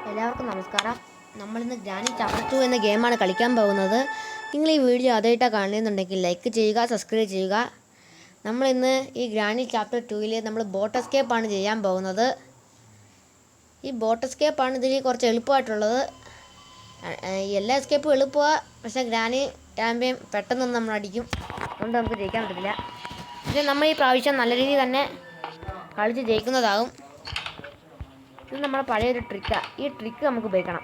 എല്ലാവർക്കും നമസ്കാരം. നമ്മളിന്ന് ഗ്രാനി ചാപ്റ്റർ 2 എന്ന ഗെയിമാണ് കളിക്കാൻ പോകുന്നത്. നിങ്ങൾ ഈ വീഡിയോ ആദ്യമായിട്ടാണ് കാണുന്നുണ്ടെങ്കിൽ ലൈക്ക് ചെയ്യുക, സബ്സ്ക്രൈബ് ചെയ്യുക. നമ്മളിന്ന് ഈ ഗ്രാനി ചാപ്റ്റർ 2 നമ്മൾ ബോട്ട് എസ്കേപ്പാണ് ചെയ്യാൻ പോകുന്നത്. ഈ ബോട്ട് എസ്കേപ്പാണ് ഇതിൽ കുറച്ച് എളുപ്പമായിട്ടുള്ളത്. എല്ലാ എസ്കേപ്പും എളുപ്പമാണ്, പക്ഷേ ഗ്രാനി ആകുമ്പം പെട്ടെന്നൊന്നും നമ്മൾ അടിക്കും, അതുകൊണ്ട് നമുക്ക് ജയിക്കാൻ പറ്റത്തില്ല. പക്ഷേ നമ്മൾ ഈ പ്രാവശ്യം നല്ല രീതിയിൽ തന്നെ കളിച്ച് ജയിക്കുന്നതാകും. ഇത് നമ്മുടെ പഴയൊരു ട്രിക്കാണ്. ഈ ട്രിക്ക് നമുക്ക് ഉപയോഗിക്കണം.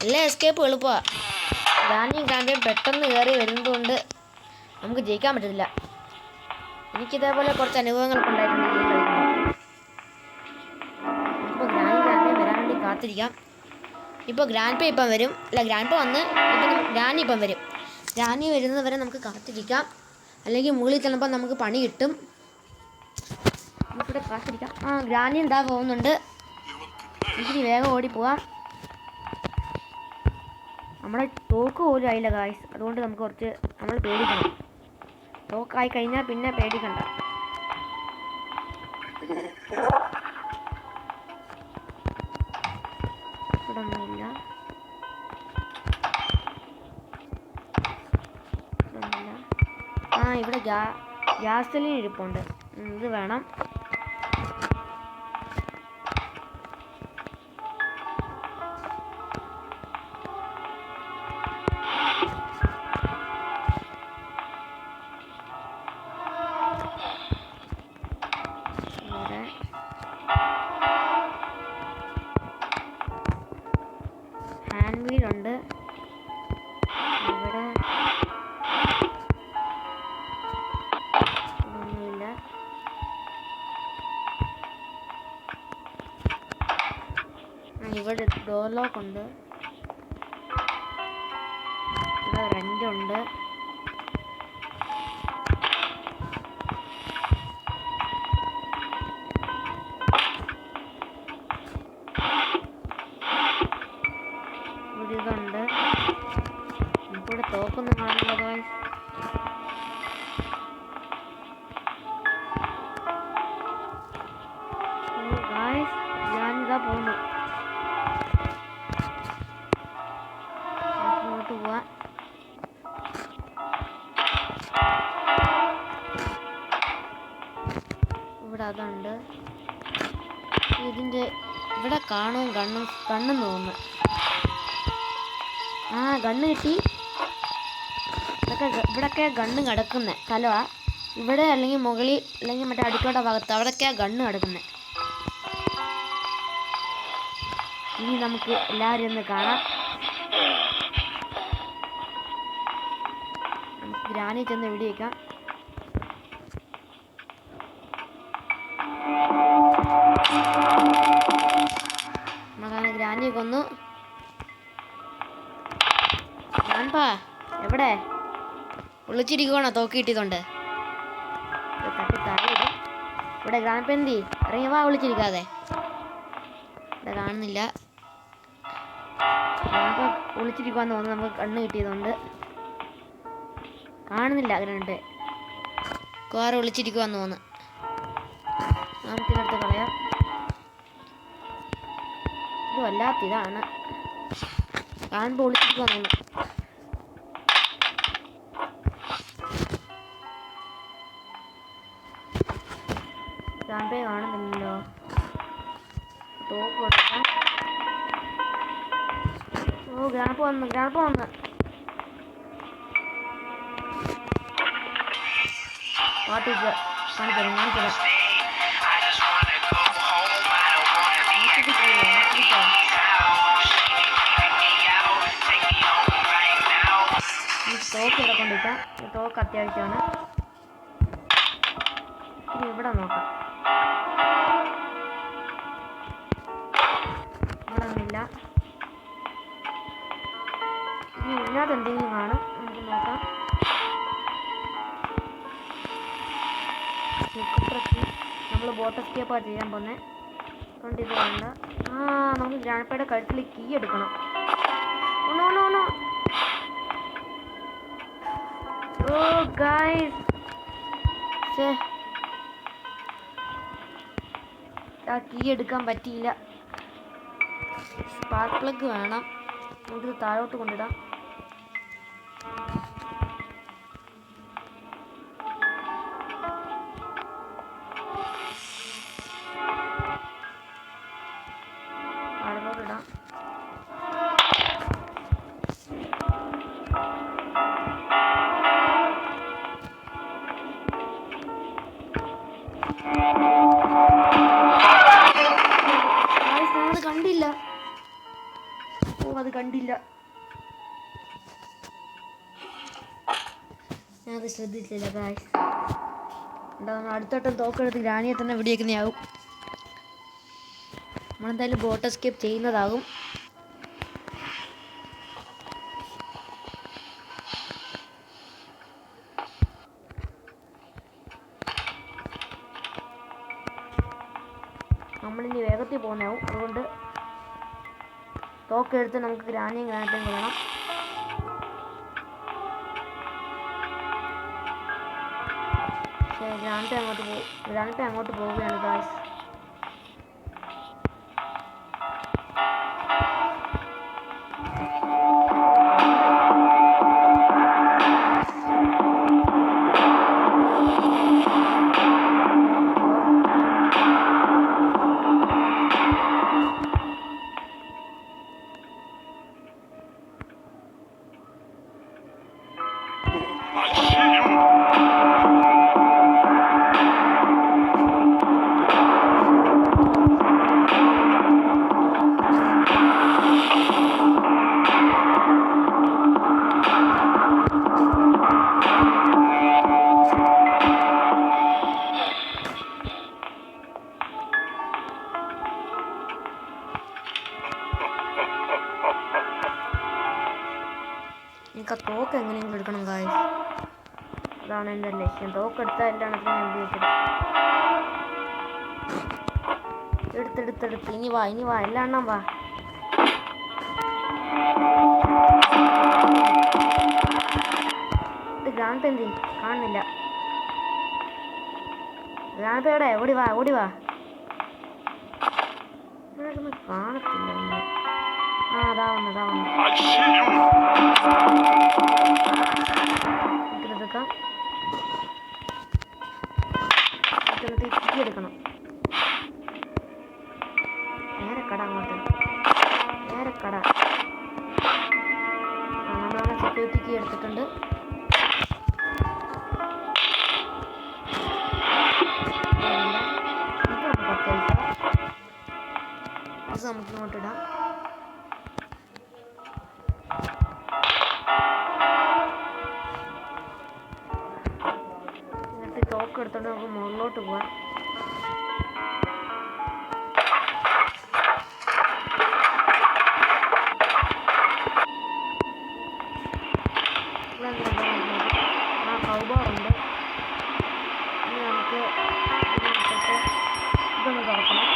എല്ലാ എസ്കേപ്പും എളുപ്പമാണ്. ഗ്രാനിയും ഗ്രാൻഡയും പെട്ടെന്ന് കയറി വരുന്നതുകൊണ്ട് നമുക്ക് ജയിക്കാൻ പറ്റത്തില്ല. എനിക്കിതേപോലെ കുറച്ച് അനുഭവങ്ങളൊക്കെ ഉണ്ടായിട്ടുണ്ട് ഗെയിം കളിക്കുമ്പോൾ. നമുക്കിപ്പോൾ ഗ്രാനിയും ഗ്രാൻഡയും വരാൻ വേണ്ടി കാത്തിരിക്കാം. ഇപ്പോൾ ഗ്രാൻഡ് ഇപ്പം വരും. അല്ല, ഗ്രാൻഡ് വന്ന് ഇപ്പം ഗ്രാനി ഇപ്പം വരും. ഗ്രാനി വരുന്നവരെ നമുക്ക് കാത്തിരിക്കാം, അല്ലെങ്കിൽ മുകളിൽ ചെല്ലുമ്പോൾ നമുക്ക് പണി കിട്ടും. നമുക്കിവിടെ കാത്തിരിക്കാം. ഗ്രാനി എന്താ പോകുന്നുണ്ട്. എനിക്കിനി വേഗം ഓടിപ്പോവാം. നമ്മുടെ തോക്ക് പോലും ആയില്ല ഗായ്സ്, അതുകൊണ്ട് നമുക്ക് കുറച്ച് നമ്മൾ പേടിക്കണം. തോക്കായി കഴിഞ്ഞാൽ പിന്നെ പേടിക്കണ്ട. ഇവിടെ ഒന്നുമില്ല. ഇവിടെ ഗ്യാസിലിൻ ഇരിപ്പുണ്ട്. ഇത് വേണം. ഹാൻഡ് വീലുണ്ട്. ഇവിടെ ഒന്നുമില്ല. ഇവിടെ ഡോർ ലോക്ക് ഉണ്ട്. ഇവിടെ റെൻ്റുണ്ട്. ഇതുണ്ട്. നമുക്കിവിടെ തോക്കൊന്നും കാണില്ല ഗായ്സ്. ഞാനിതാ പോകുന്നു. ഇങ്ങോട്ട് പോവാ. ഇവിടെ അതുണ്ട്. ഇതിൻ്റെ ഇവിടെ കാണും കണ്ണും തോന്നുന്നു. ഗണ്ണ് കിട്ടി. ഇവിടൊക്കെ ഗണ്ണ് കിടക്കുന്നത് സ്ഥലമാണ്. ഇവിടെ അല്ലെങ്കിൽ മുകളിൽ അല്ലെങ്കിൽ മറ്റേ അടുക്കളയുടെ ഭാഗത്ത് അവിടെയൊക്കെയാണ് ഗണ്ണ് കിടക്കുന്നത്. ഇനി നമുക്ക് എല്ലാവരും ഒന്ന് കാണാം. നമുക്ക് ഗ്രാനി ചെന്ന് വെടിവെക്കാം. നമ്മളങ്ങനെ ഗ്രാനിയെ കൊന്നു. എവിടെ ഒളിച്ചിരിക്കുവാണോ തോക്ക് കിട്ടിയതുകൊണ്ട്? തട്ടി തറയിടും. ഇവിടെ ഗ്രാൻഡ് എന്തി ഇറങ്ങി വാ, ഒളിച്ചിരിക്കാതെ. ഇവിടെ കാണുന്നില്ല. ഗ്രാൻഡ് ഒളിച്ചിരിക്കുവാന്ന് തോന്നുന്നു. നമുക്ക് കണ്ണ് കിട്ടിയതുകൊണ്ട് കാണുന്നില്ല. ഗ്രാൻഡ് കാറ് ഒളിച്ചിരിക്കുവാന്ന് തോന്നുന്നു. നമുക്കിതെടുത്ത് കളയാം. ഇത് വല്ലാത്തിതാണ്. കാണുമ്പോൾ ഒളിച്ചിരിക്കുവാന്ന് തോന്നുന്നു. ഗ്രാൻഡ് കാണുന്നില്ലല്ലോ. തോക്ക് കൊടുക്കാം. ഗ്രാൻഡ് വന്ന് കാണിച്ചത്. ഈ തോക്ക് ഇവിടെ കൊണ്ടിരിക്കാം. ഈ തോക്ക് അത്യാവശ്യമാണ്. ഇനി ഇവിടെ നോക്കാം. ഇവിടെ ഒന്നുമില്ല. ഇനി ഇതിനകത്ത് എന്തെങ്കിലും കാണും, നമുക്ക് നോക്കാം. നമ്മൾ ബോട്ട് എസ്കേപ്പാണ് ചെയ്യാൻ പോകുന്നത്. അതുകൊണ്ട് ഇത് വേണ്ട. നമുക്ക് ഗ്രാൻഡ്പയുടെ കഴുത്തിൽ കീ എടുക്കണം. ഗായ്സ്, ആ കീ എടുക്കാൻ പറ്റിയില്ല. സ്പാർക്ക് പ്ലഗ് വേണം. നമുക്കിത് താഴോട്ട് കൊണ്ടിടാം. താഴോട്ടിടാം. കണ്ടില്ല. അത് കണ്ടില്ല, ഞാനത് ശ്രദ്ധിച്ചില്ല ഗായ്സ്. നമ്മൾ അടുത്തോട്ടം തോക്കെടുത്ത് ഗ്രാനിയെ തന്നെ വെടിയേക്കുന്നതാവും. നമ്മളെന്തായാലും ബോട്ട് എസ്കേപ്പ് ചെയ്യുന്നതാകും. നമ്മളിനി വേഗത്തിൽ പോകുന്നതാവും. അതുകൊണ്ട് തോക്കെടുത്ത് നമുക്ക് ഗ്രാനിയും ഗ്രാനറ്റും കൊള്ളണം. ഗ്രാനറ്റ് അങ്ങോട്ട് പോവുകയാണ് ഗായ്സ്. എനിക്ക് ആ തോക്ക് എങ്ങനെയെങ്കിലും എടുക്കണം ഗായ്സ്. അതാണ് എൻ്റെ ലക്ഷ്യം. തോക്കെടുത്താൽ എല്ലാത്തിനും ഞാൻ ഉപയോഗിച്ചത്. എടുത്തെടുത്തെടുത്ത് ഇനി വാ എല്ലാ എണ്ണം വാ. ഇത് ഗ്രാനറ്റ് എന്ത് കാണുന്നില്ല. ഗ്രാനറ്റ് എവിടെ? ഓടി വാ ഇതൊന്നും കാണത്തില്ല. അതാ വന്നു. എടുക്കാം. എടുക്കണം. നേരെ കട അങ്ങോട്ട്. നമ്മളങ്ങനെ സെക്യൂരിറ്റി കീ എടുത്തിട്ടുണ്ട്. ഇത് നമുക്ക് ഇങ്ങോട്ടിടാം. എന്നിട്ട് തോക്ക് എടുത്തോണ്ട് നമുക്ക് മുകളിലോട്ട് പോവാം. കൗബോറുണ്ട്. ഇനി നമുക്ക് ഇതൊന്ന് തുറക്കണം.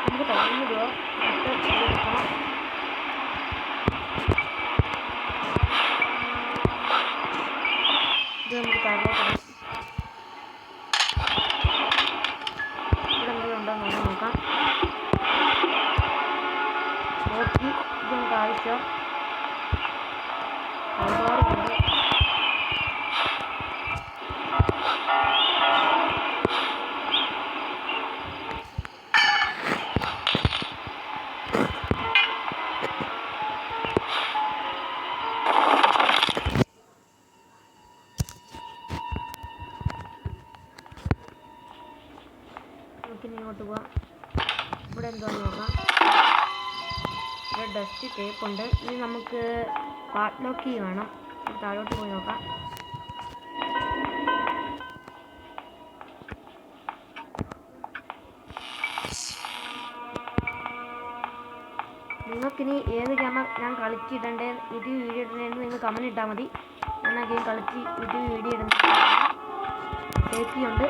നമുക്ക് തുറന്നിടുക. ഇത് നമുക്ക് താഴോട്ട് ഇവിടെ എന്തെങ്കിലും ഉണ്ടോയെന്ന് നോക്കാം. നോക്കി ഇത് നമുക്ക് ആവശ്യം. ഒരുപാടുണ്ട്. നമുക്കിനി ഇങ്ങോട്ട് പോവാം. ഇവിടെ എന്തോന്ന് നോക്കാം. ഇവിടെ ഡസ്റ്റ് ടേപ്പ് ഉണ്ട്. ഇനി നമുക്ക് പാർട്ട്ലോക്ക് കീ വേണം. താഴോട്ട് പോയി നോക്കാം. നിങ്ങൾക്കിനി ഏത് ഗെയിം ഞാൻ കളിച്ചിടണ്ടേ യൂട്യൂബ് വീഡിയോ ഇടേണ്ടതെന്ന് നിങ്ങൾ കമൻറ്റ് ഇട്ടാൽ മതി. ഞാൻ ആ ഗെയിം കളിച്ച് യൂട്യൂബ് വീഡിയോ ഇടുന്ന സേഫ്റ്റി ഉണ്ട്.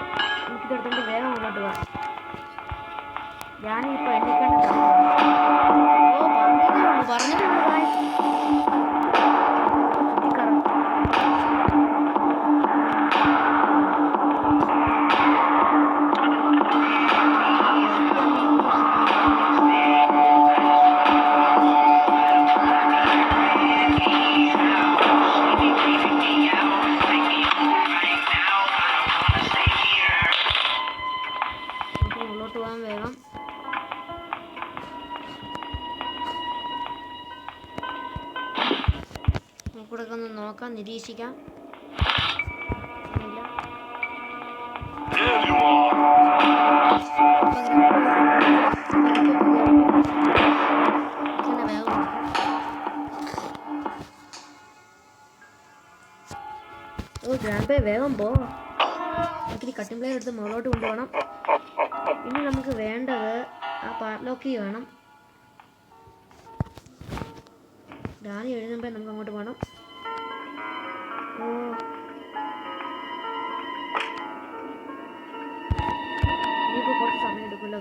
എനിക്കിതെടുത്തുകൊണ്ട് വേഗം മുന്നോട്ട് പോകാം. ഞാനിപ്പോൾ എണ്ണിക്കേണ്ട പറഞ്ഞിട്ടുണ്ട്. നിരീക്ഷിക്കാം. ഗ്രാൻഡ് വേഗം പോ. നമുക്കിനി കട്ടിംഗ് പ്ലെയർ എടുത്ത് മുകളിലോട്ട് കൊണ്ടുപോകണം. ഇനി നമുക്ക് വേണ്ടത് ആ പാർലോക്കി വേണം. ഗ്രാനി എഴുതുമ്പോൾ നമുക്ക് അങ്ങോട്ട് പോകണം. ഇനിയിപ്പോൾ കുറച്ച് സമയം എടുക്കില്ല.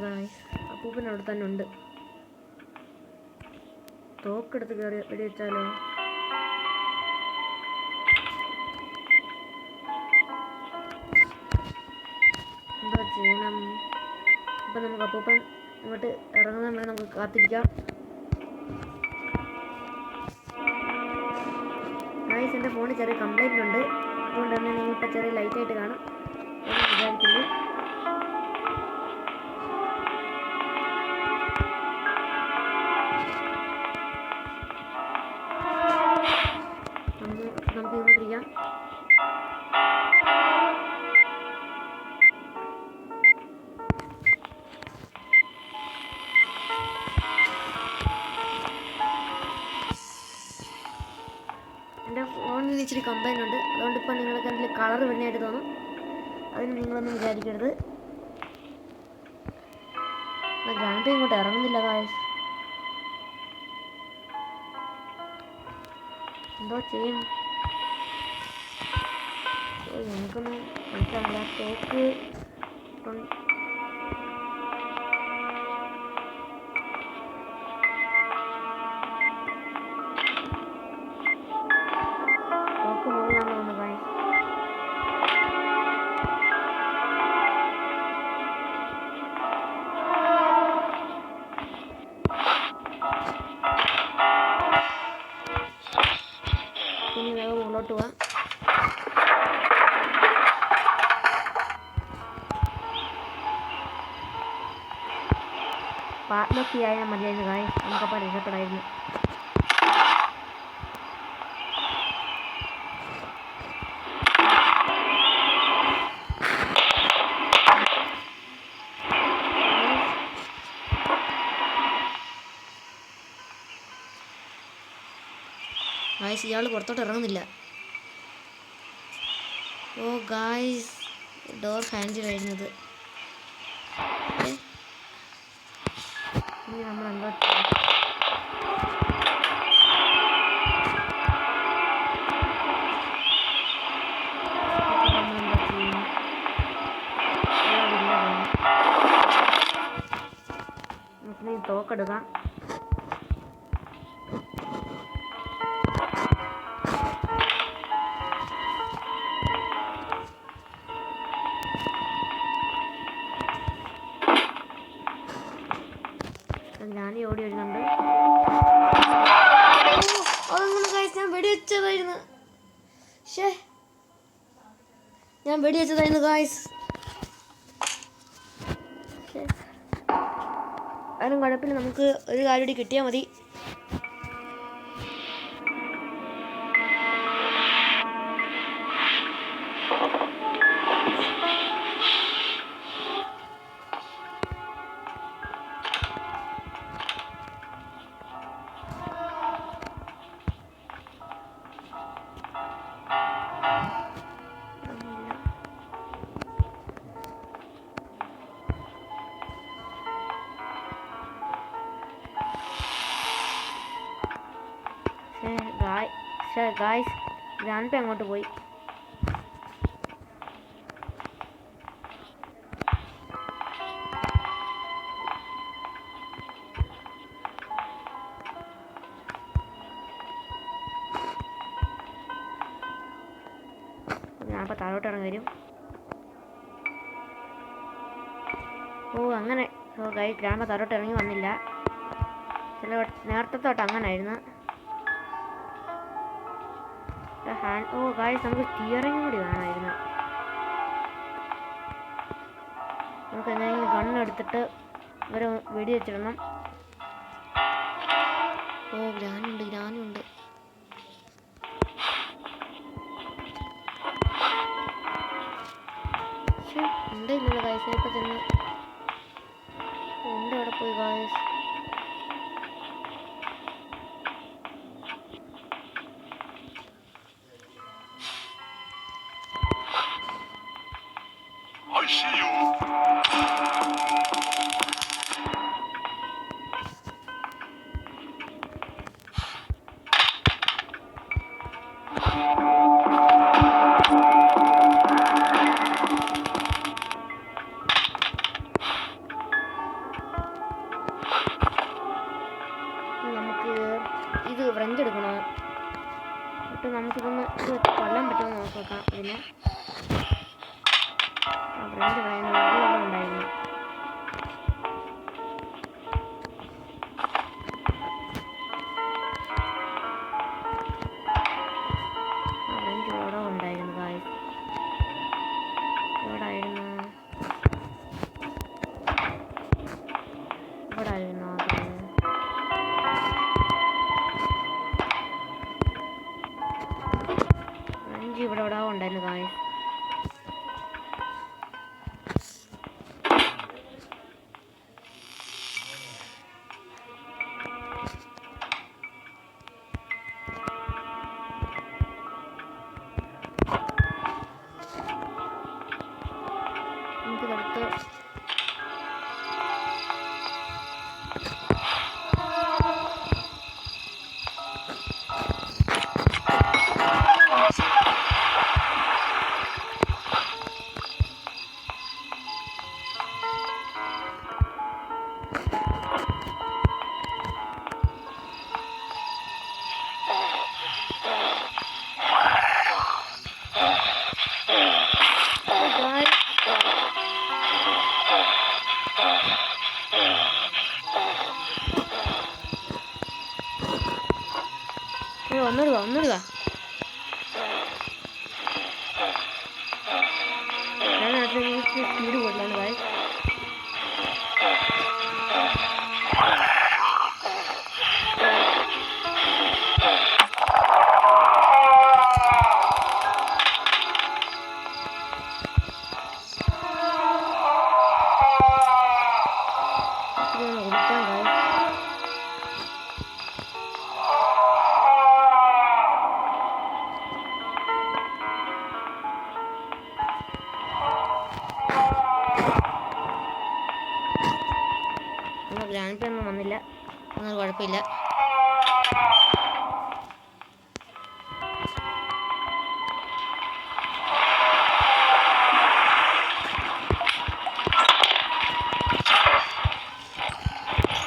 അപ്പൂപ്പൻ അവിടെ തന്നെ ഉണ്ട്. തോക്കെടുത്ത് കയറി വെടി വെച്ചാലോ? എന്താ ചെയ്യണം? അപ്പം നമുക്ക് അപ്പൂപ്പൻ ഇങ്ങോട്ട് ഇറങ്ങുന്ന വരെ നമുക്ക് കാത്തിരിക്കാം. ഗൈസ്, എൻ്റെ ഫോണിൽ ചെറിയ കംപ്ലൈൻ്റ് ഉണ്ട്. അതുകൊണ്ട് തന്നെ നിങ്ങളിപ്പോൾ ചെറിയ ലൈറ്റായിട്ട് കാണും എന്ന് വിചാരിക്കുന്നു. നമുക്ക് ഇങ്ങോട്ടിരിക്കാം. എൻ്റെ ഫോണിൽ ഇച്ചിരി കംപ്ലൈൻ്റ് ഉണ്ട്. അതുകൊണ്ട് ഇപ്പോൾ നിങ്ങൾക്ക് അതിൽ കളർ വരുന്നതായിട്ട് തോന്നും. അതിന് നിങ്ങളൊന്നും വിചാരിക്കരുത്. ഗ്രാൻഡ് ഇങ്ങോട്ട് ഇറങ്ങുന്നില്ല. ഗായ്സ്, എന്തോ ചെയ്യും? എനിക്കൊന്നും മനസ്സിലാവില്ല. തോക്ക് മുകളിലാണെന്ന് തോന്നുന്നു. ഗായ്സ്, ഇനി വേഗം മുകളിലോട്ട് പോവാം. പാർട്ട്ലൊക്കെ ആയാൽ മതിയായിരുന്നു. ഗായ്സ്, നമുക്കപ്പോൾ രക്ഷപ്പെടായിരുന്നു. ഗായ്സ്, ഇയാൾ പുറത്തോട്ട് ഇറങ്ങുന്നില്ല. ഓ ഗായ്സ്, ഡോർ ഹാൻഡിൽ വരുന്നത്. ഇനി നമ്മൾ എന്താ നമുക്കിനി തോക്കെടുക്കാം. ഗ്രാനി ഓടി വരുന്നുണ്ട്. അതെങ്ങനെ ഗായ്സ്, ഞാൻ വെടിവെച്ചതായിരുന്നു. ഞാൻ വെടിവെച്ചതായിരുന്നു ഗായ്സ്. അതിനും കുഴപ്പമില്ല, നമുക്ക് ഒരു കാര്യം കൂടി കിട്ടിയാൽ മതി. ഗായ്സ്, ഗ്രാൻഡ് അങ്ങോട്ട് പോയി. ഞാനിപ്പോൾ താഴോട്ട് ഇറങ്ങി വരും. ഓ അങ്ങനെ. ഗായ്സ്, ഗ്രാൻഡ് താഴോട്ട് ഇറങ്ങി വന്നില്ല. നേരത്തെ തൊട്ട് അങ്ങനെ ആയിരുന്നു. ഓ ഗായ്സ്, നമുക്ക് സ്റ്റിയറിംഗ് കൂടി വേണമായിരുന്നു. നമുക്ക് എന്തെങ്കിലും ഗണ്ണെടുത്തിട്ട് ഇവരെ വെടി വെച്ചിടണം. ഓ ഗ്രാനുണ്ട്. പക്ഷെ ഉണ്ടല്ലോ ഗൈസ്. ഇപ്പം തന്നെ ഉണ്ട്. അവിടെ പോയി ഗൈസ്. I see you. നമുക്ക് ഇത് വ്രഞ്ച് എടുക്കണം. എന്നിട്ട് നമുക്കിതൊന്ന് ഇത് കൊല്ലാൻ പറ്റുമെന്ന് നോക്കാം. ഇതിനെ വ്രഞ്ച് ഉണ്ടായിരുന്നു. വ്രഞ്ച് ഇവിടെ ഉണ്ടായിരുന്നു ഗായ്സ്. ഇവിടെ ആയിരുന്നു ഇവിടെ ഉണ്ടായിരുന്നു ഗായ്സ്. നമുക്കിതെടുത്ത് ഒന്നിടുക. ഞാൻ അതിന് സ്പീഡ് കൂടുതലാണ് ഗായ്സ്. ഓടിക്കാൻ ഗായ്സ്. ഗ്രാൻഡ് പേ ഒന്നും വന്നില്ല. ഒന്നും കുഴപ്പമില്ല.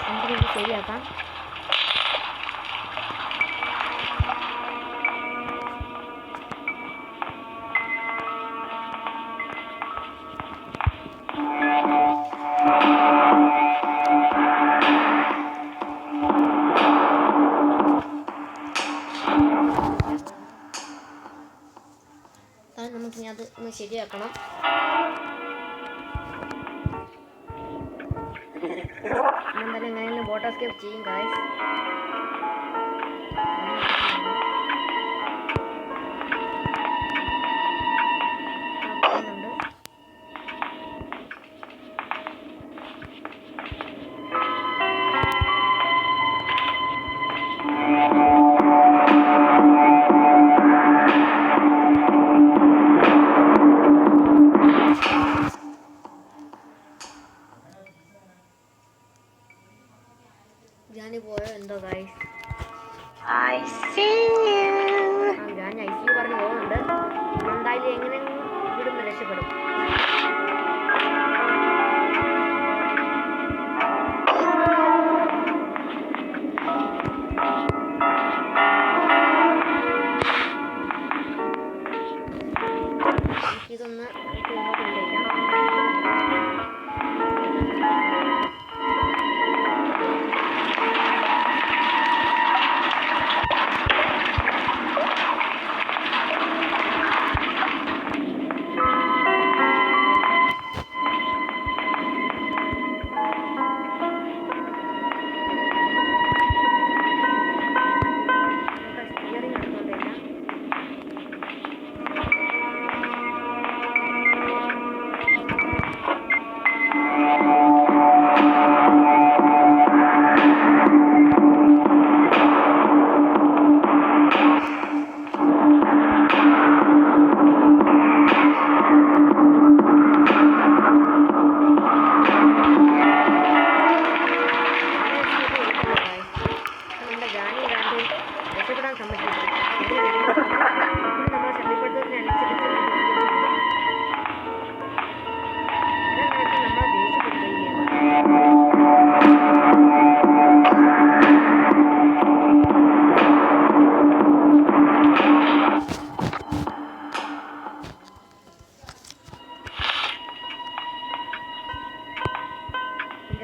നമുക്കിത് ശരിയാക്കാം. നമുക്കിനി അത് ഒന്ന് ശരിയാക്കണം. എന്തായാലും എങ്ങനെയും വാട്ടർ എസ്കേപ്പ് ചെയ്യും ഗായ്സ്. ഗ്രാനി പോയോ എന്തോ ഗായ്സ്.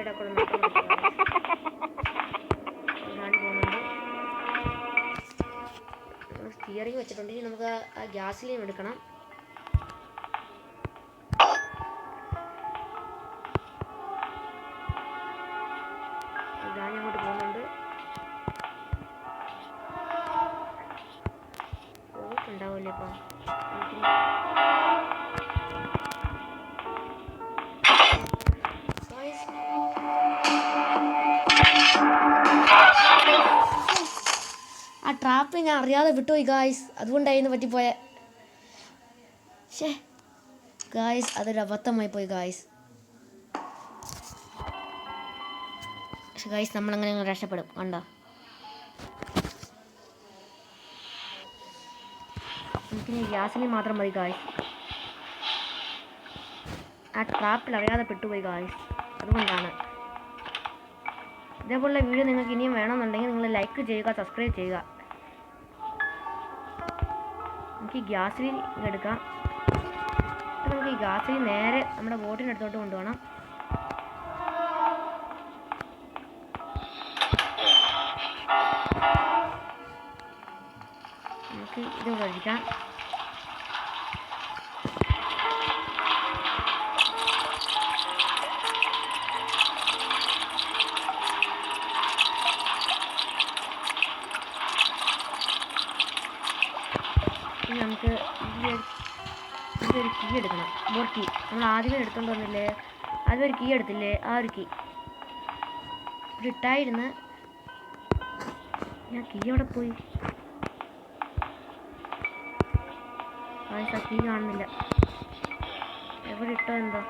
ഇടക്കൂടെ നോക്കാൻ പോകുന്നുണ്ട്. സ്റ്റിയറിംഗ് വെച്ചിട്ടുണ്ട്. ഇനി നമുക്ക് ആ ഗ്യാസിലീൻ എടുക്കണം. ഗ്രാനി അങ്ങോട്ട് പോകുന്നുണ്ട്. പോയിട്ടുണ്ടാവില്ലേ ഇപ്പം? ആ ട്രാപ്പ് ഞാൻ അറിയാതെ വിട്ടുപോയി ഗായ്സ്. അതുകൊണ്ടായിരുന്നു പറ്റിപ്പോയ. ഗായ്സ് അതൊരു അബദ്ധമായി പോയി ഗായ്സ്. ഗായ്സ് നമ്മളങ്ങനെ രക്ഷപ്പെടും. കണ്ടോ, എനിക്കിനി ഗ്യാസിന് മാത്രം മതി ഗായ്സ്. ആ ട്രാപ്പിൽ അറിയാതെ പെട്ടുപോയി ഗായ്സ്. അതുകൊണ്ടാണ്. ഇതേപോലുള്ള വീഡിയോ നിങ്ങൾക്ക് ഇനിയും വേണമെന്നുണ്ടെങ്കിൽ നിങ്ങൾ ലൈക്ക് ചെയ്യുക, സബ്സ്ക്രൈബ് ചെയ്യുക. നമുക്ക് ഈ ഗ്യാസിൽ എടുക്കാം. നമുക്ക് ഈ ഗ്യാസിൽ നേരെ നമ്മുടെ ബോട്ടിൻ്റെ അടുത്തോട്ട് കൊണ്ടുപോകണം. നമുക്ക് ഇത് കഴിക്കാം. നമുക്ക് ഇതൊരു കീ എടുക്കണം. ബോട്ട് കീ നമ്മൾ ആദ്യമേ എടുത്തോണ്ട് വന്നില്ലേ, അതൊരു കീ എടുത്തില്ലേ, ആ ഒരു കീ ഇട്ടായിരുന്നു. ഞാൻ കീ അവിടെ പോയി. ആ കീ കാണുന്നില്ല. എവിടെ ഇട്ടോ എന്തോ.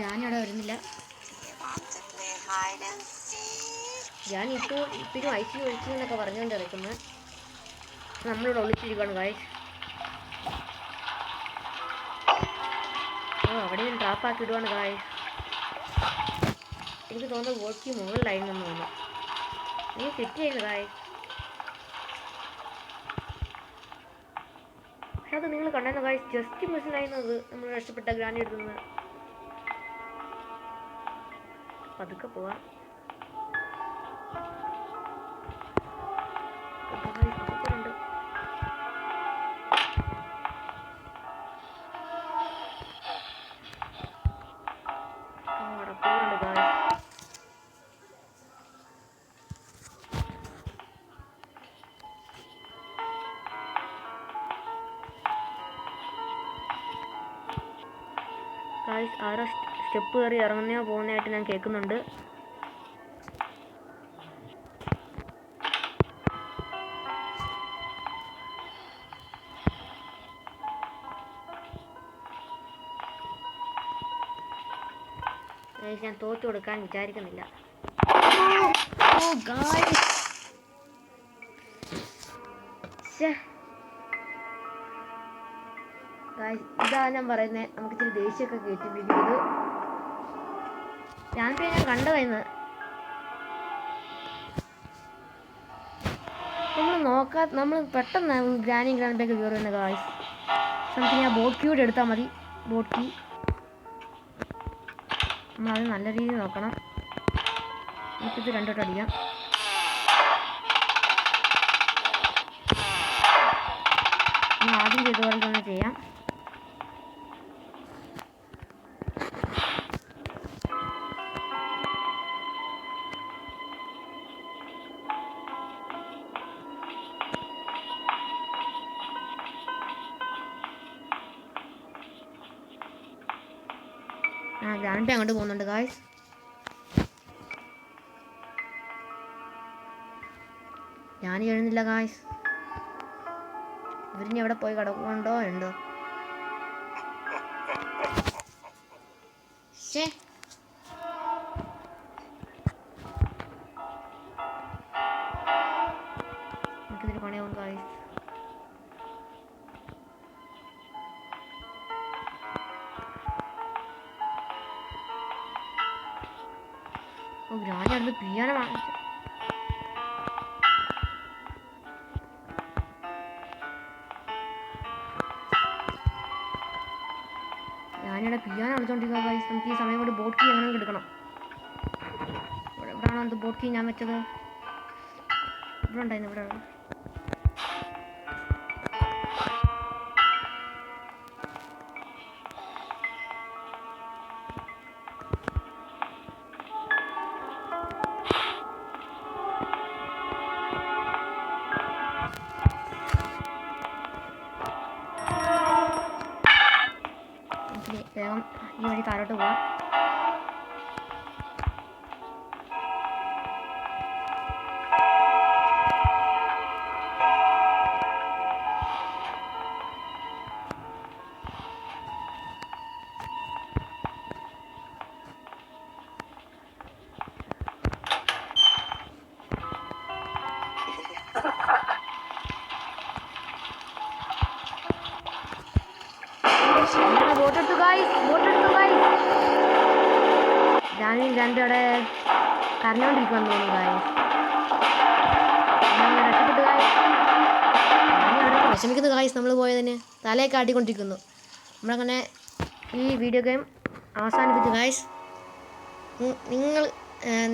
ഞാനവിടെ വരുന്നില്ല. ഞാൻ ഇപ്പോഴും ഐസി ഒഴിച്ചു എന്നൊക്കെ പറഞ്ഞുകൊണ്ട് ഇറക്കുന്നത്. നമ്മളിവിടെ ഒളിച്ചിരിക്കുകയാണ് ഗായ്സ്. അവിടെയും ട്രാപ്പാക്കി ഇടുവാണ് ഗായ്സ്. എനിക്ക് തോന്നുന്നത് വോക്കി മുകളിലായിരുന്നു തോന്നുന്നു. എനിക്ക് കിട്ടിയായിരുന്നു ഗായ്സ്. പക്ഷെ അത് നിങ്ങൾ കണ്ടായിരുന്നു ഗായ്സ്. ജസ്റ്റ് മിസ്സിലായിരുന്നു അത് നമ്മൾ രക്ഷപ്പെട്ട ഗ്രാനി എടുക്കുന്നത്. പതുക്കെ പോവാം. ഗായ്സ് ആരോ സ്റ്റെപ്പ് കയറി ഇറങ്ങുന്നയോ പോകുന്നതായിട്ട് ഞാൻ കേൾക്കുന്നുണ്ട്. ഞാൻ തോറ്റു കൊടുക്കാൻ വിചാരിക്കുന്നില്ല. ഇതാ ഞാൻ പറയുന്നത്. നമുക്ക് ഇച്ചിരി ദേഷ്യമൊക്കെ കേട്ടിരിക്കുന്നത്. ഞാൻ കണ്ടതായിരുന്നു. നമ്മൾ പെട്ടെന്ന് ഗ്രാനി ഗ്രാൻഡൊക്കെ കയറുന്ന ഗായ്സ്. സംതിങ് ആ ബോട്ട് ക്യൂടെ എടുത്താൽ മതി. ബോട്ട് കീ നമ്മളത് നല്ല രീതിയിൽ നോക്കണം. നമുക്കിത് രണ്ടോട്ട് അടിക്കാം. ആദ്യം ചെയ്തപോലെ തന്നെ ചെയ്യാം. ഗ്രാൻഡ് അങ്ങോട്ട് പോകുന്നുണ്ട് ഗായ്സ്. ഞാൻ എഴുന്നില്ല ഗായ്സ്. ഇവരിനി എവിടെ പോയി കിടക്കുന്നുണ്ടോ ഉണ്ടോ? നമുക്കിതിന് പണിയാവും ഗായ്സ്. ഇവിടുന്ന് പിയാനോ വാങ്ങിച്ചു. ഞാനിവിടെ പിയാനോ കളിച്ചോണ്ടിരിക്കുക ഗൈസ്. നമുക്ക് ഈ സമയം കൊണ്ട് ബോട്ട് കീ എങ്ങനെ എടുക്കണം. എവിടെയാണോ എന്ത് ബോട്ട് കീ ഞാൻ വെച്ചത്? ഇവിടെ ഉണ്ടായിരുന്നു. ഇവിടെ വേഗം ഈ വഴി താഴോട്ട് പോവാം. ബോട്ടെടുത്തു ഗൈസ്. ഞാനും രണ്ടോടെ കരഞ്ഞോണ്ടിരിക്കുമെന്ന് തോന്നുന്നു ഗൈസ്. രക്ഷപ്പെട്ടു ഗൈസ്. ഞാനവിടെ വിഷമിക്കുന്നു ഗൈസ്. നമ്മൾ പോയതിന് തലയൊക്കെ ആട്ടിക്കൊണ്ടിരിക്കുന്നു. നമ്മളങ്ങനെ ഈ വീഡിയോ ഗെയിം അവസാനിപ്പിച്ചു ഗൈസ്.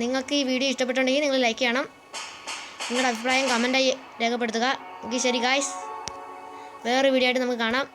നിങ്ങൾക്ക് ഈ വീഡിയോ ഇഷ്ടപ്പെട്ടുണ്ടെങ്കിൽ നിങ്ങൾ ലൈക്ക് ചെയ്യണം. നിങ്ങളുടെ അഭിപ്രായം കമൻറ്റായി രേഖപ്പെടുത്തുക. എങ്കിൽ ശരി ഗൈസ്, വേറൊരു വീഡിയോ ആയിട്ട് നമുക്ക് കാണാം.